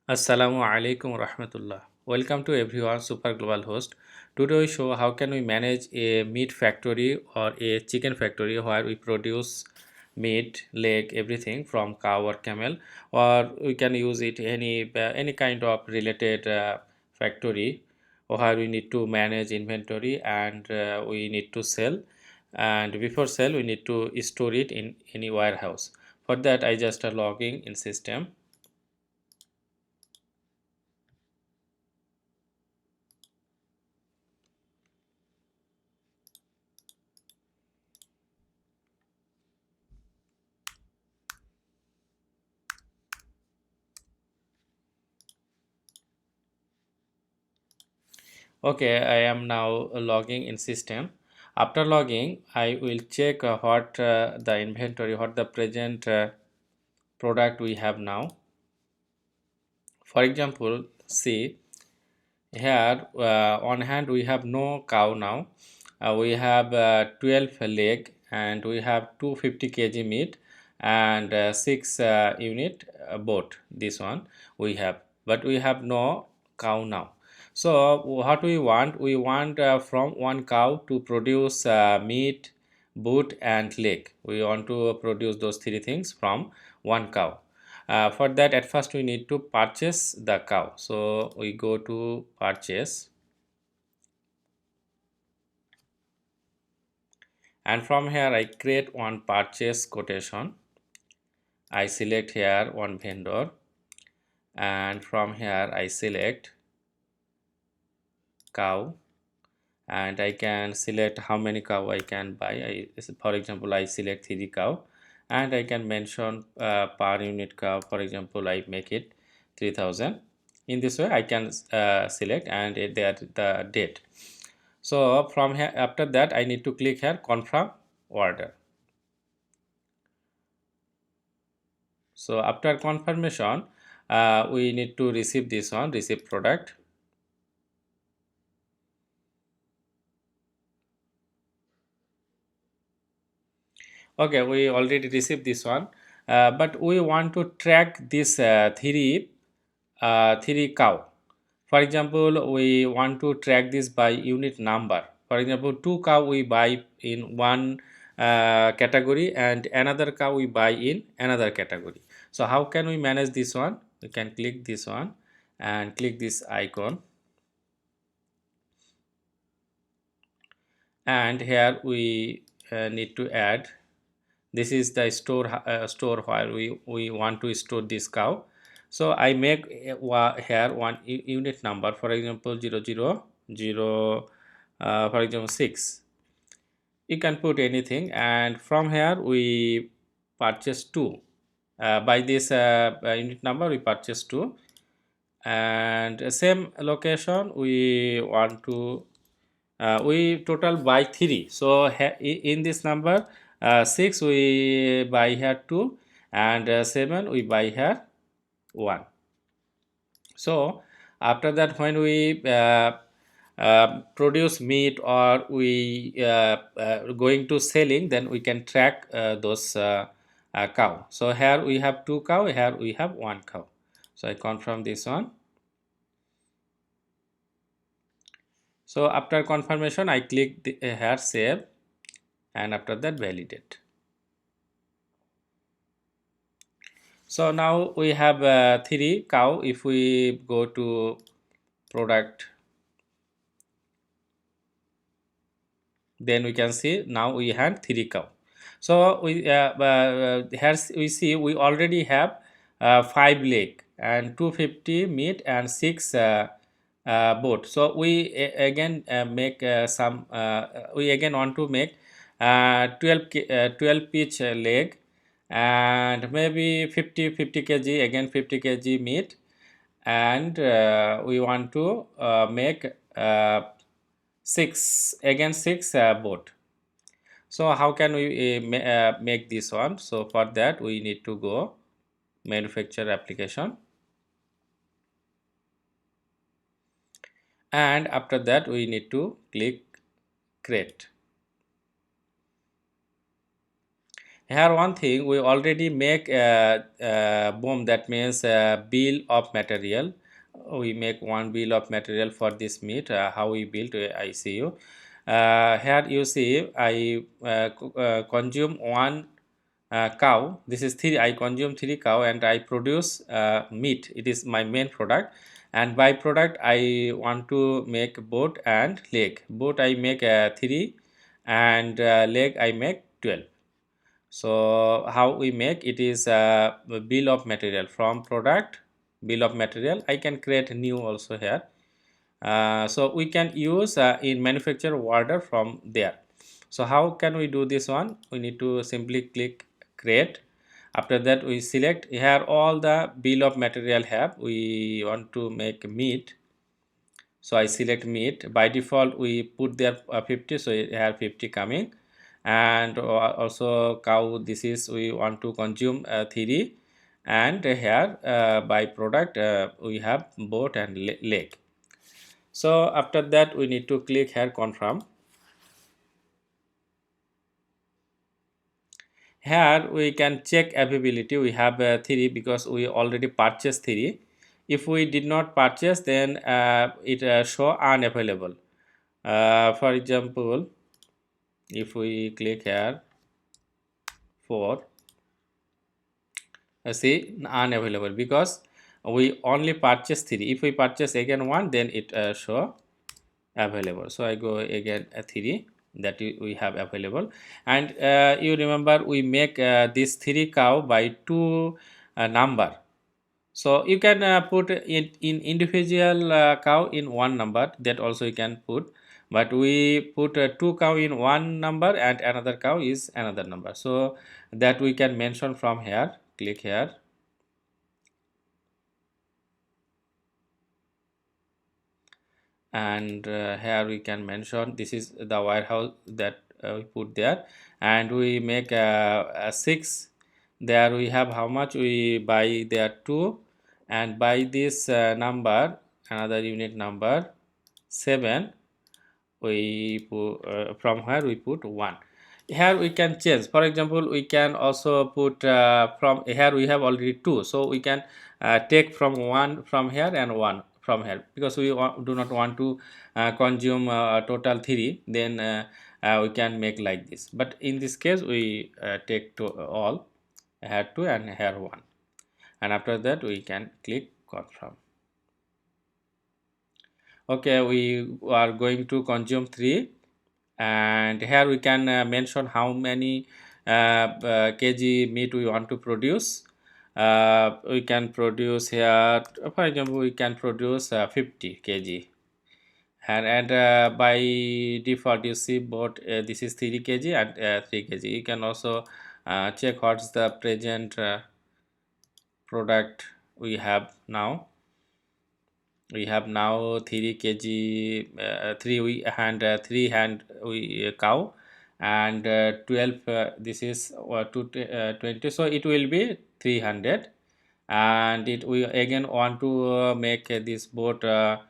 Assalamu alaikum rahmatullah. Welcome to everyone, Super Global Host. Today we show how can we manage a meat factory or a chicken factory where we produce meat, leg, everything from cow or camel, or we can use it any kind of related factory where we need to manage inventory and we need to sell. And before sell, we need to store it in any warehouse. For that, I just logging in system. Okay, I am now logging in system. After logging, I will check what the inventory, what the present product we have now. For example, see here on hand we have no cow now. We have 12 leg and we have 250 kg meat and 6 unit boat. This one we have, but we have no cow now. So what we want? We want from one cow to produce meat, boot and leg. We want to produce those three things from one cow. For that, at first we need to purchase the cow. So we go to purchase, and from here I create one purchase quotation. I select here one vendor, and from here I select cow, and I can select how many cow I can buy. For example, I select 3 cow, and I can mention per unit cow. For example, I make it 3000. In this way I can select, and there the date. So from here, after that I need to click here confirm order. So after confirmation, we need to receive this one, receive product. Okay, we already received this one, but we want to track this three cow. For example, we want to track this by unit number. For example, 2 cow we buy in one category and another cow we buy in another category. So how can we manage this one? We can click this one and click this icon, and here we need to add, this is the store where we want to store this cow. So I make here one unit number, for example 000 for example 6. You can put anything, and from here we purchase 2. By this unit number we purchase 2, and same location we want to we total buy 3. So in this number 6 we buy here 2, and 7 we buy here 1. So after that, when we produce meat or we going to selling, then we can track those cow. So here we have 2 cow, here we have 1 cow. So I confirm this one. So after confirmation I click here save, and after that validate. So now we have 3 cow. If we go to product, then we can see now we have 3 cow. So we here we see we already have 5 leg and 250 meat and 6 boat. So we again make some we again want to make 12 each leg, and maybe 50 kg, again 50 kg meat, and we want to make 6, again 6 boat. So how can we make this one? So for that we need to go manufacture application, and after that we need to click create. Here one thing, we already make BOM, that means bill of material. We make one bill of material for this meat. How we build, I see you. Here you see I consume one cow. This is three. I consume three cow and I produce meat. It is my main product. And by product I want to make boat and leg. Boat I make three, and leg I make 12. So how we make it is a bill of material from product, bill of material. I can create new also here. So we can use in manufacturer order from there. So how can we do this one? We need to simply click create. After that we select here all the bill of material have. We want to make meat, so I select meat. By default we put there 50, so here 50 coming. And also cow, this is we want to consume 3. And here by product we have boat and leg. So after that we need to click here confirm. Here we can check availability. We have 3 because we already purchased 3. If we did not purchase, then it show unavailable. For example, if we click here 4, see unavailable because we only purchase 3. If we purchase again 1, then it show available. So I go again 3 that we have available. And you remember we make this 3 cow by 2 number. So you can put it in individual cow in one number, that also you can put, but we put 2 cow in one number and another cow is another number. So that we can mention from here. Click here. And here we can mention this is the warehouse that we put there, and we make a 6. There we have how much we buy there 2, and by this number, another unit number 7, we put from where we put 1. Here we can change. For example, we can also put from here we have already 2, so we can take from 1 from here and 1 from here, because we do not want to consume total 3. Then we can make like this, but in this case we take to all, here 2 and here 1, and after that we can click confirm. Okay, we are going to consume 3, and here we can mention how many kg meat we want to produce. We can produce here, for example, we can produce 50 kg. And by default you see both this is 3 kg and 3 kg. You can also check what's the present product we have now. We have now 3 kg 3 we hand 3 hand we cow, and 12 this is 20, so it will be 300. And it we again want to make this boat how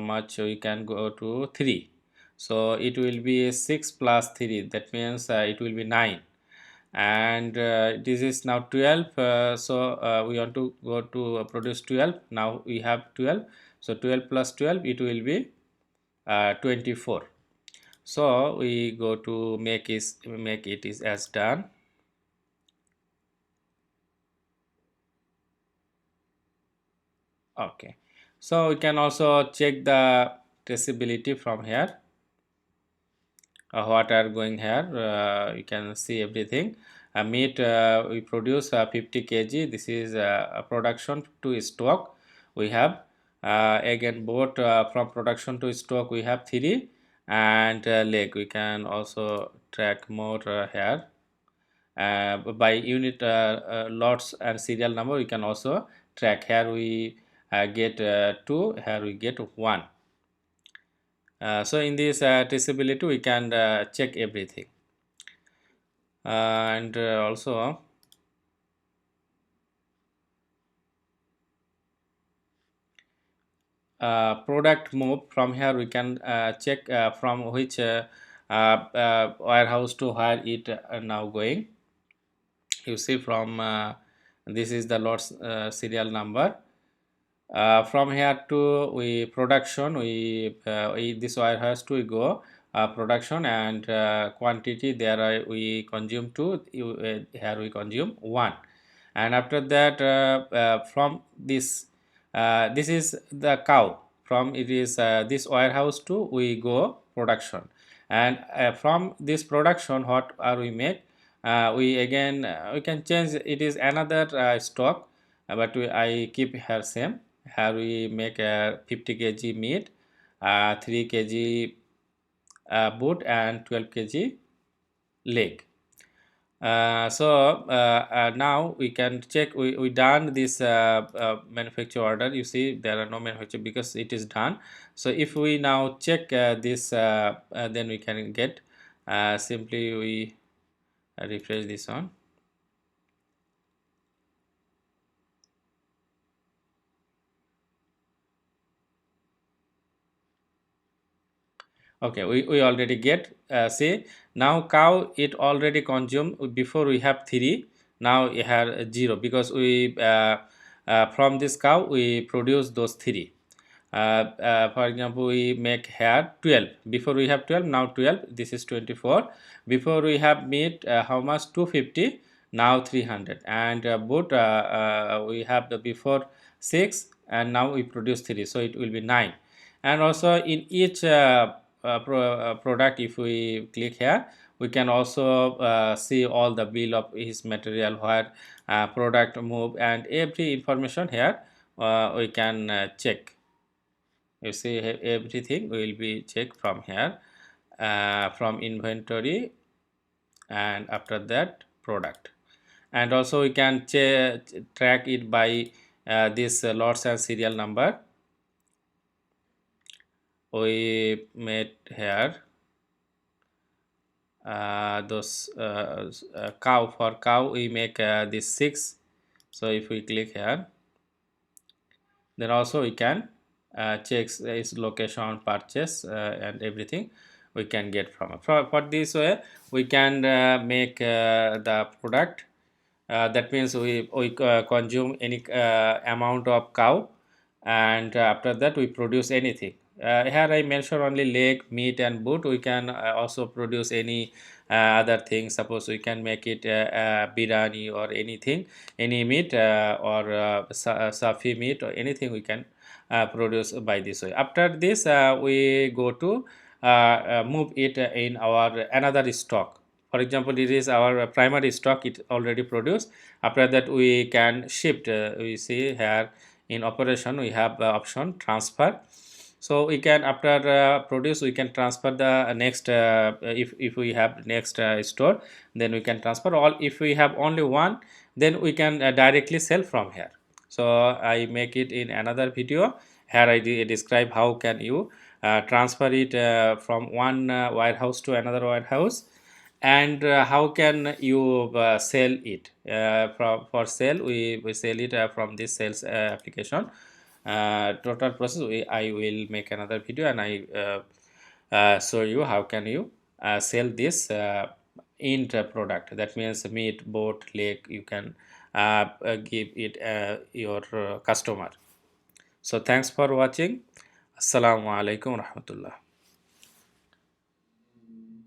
much we can go to 3, so it will be 6 plus 3, that means it will be 9. And this is now 12, so we want to go to produce 12. Now we have 12, so 12 plus 12 it will be 24. So we go to make it is as done. Okay, so we can also check the traceability from here. What are going here, you can see everything. Meat we produce 50 kg. This is a production to stock we have. Again both from production to stock we have 3, and leg we can also track more here. By unit lots and serial number we can also track. Here we get 2, here we get 1. So in this traceability we can check everything. And also product move, from here we can check from which warehouse to where it now going. You see from this is the lot's serial number. From here to we production, this warehouse to we go production, and quantity there we consume 2, here we consume 1. And after that from this this is the cow, from it is this warehouse to we go production. And from this production what are we make, we again we can change, it is another stock, but I keep here same. Here we make a 50 kg meat, 3 kg boot, and 12 kg leg. Now we can check, we done this manufacture order. You see there are no manufacture because it is done. So if we now check this then we can get, simply we refresh this one. Okay, we already get, say now cow it already consumed, before we have 3, now we have 0, because we from this cow we produce those 3. For example, we make here 12, before we have 12, now 12, this is 24. Before we have meat, how much, 250, now 300. And boot we have the before 6, and now we produce 3, so it will be 9. And also in each product, if we click here, we can also see all the bill of his material, where product move, and every information here we can check. You see everything will be checked from here, from inventory, and after that product. And also we can track it by this lots and serial number we made here. Those cow, for cow we make this 6. So if we click here, then also we can check its location, purchase, and everything we can get from it. For this way we can make the product. That means we consume any amount of cow, and after that we produce anything. Here I mention only leg, meat, and boot. We can also produce any other things. Suppose we can make it biryani or anything, any meat, or safi meat, or anything we can produce by this way. After this we go to move it in our another stock. For example, it is our primary stock, it already produced. After that we can shift, we see here in operation we have option transfer. So we can, after produce, we can transfer the next, if we have next store, then we can transfer. All if we have only one, then we can directly sell from here. So I make it in another video. Here I describe how can you transfer it from one warehouse to another warehouse, and how can you sell it. For sale, we sell it from this sales application. Total process I will make another video, and I show you how can you sell this int product. That means meat, boat, leg, you can give it your customer. So thanks for watching. Assalamu alaikum warahmatullah.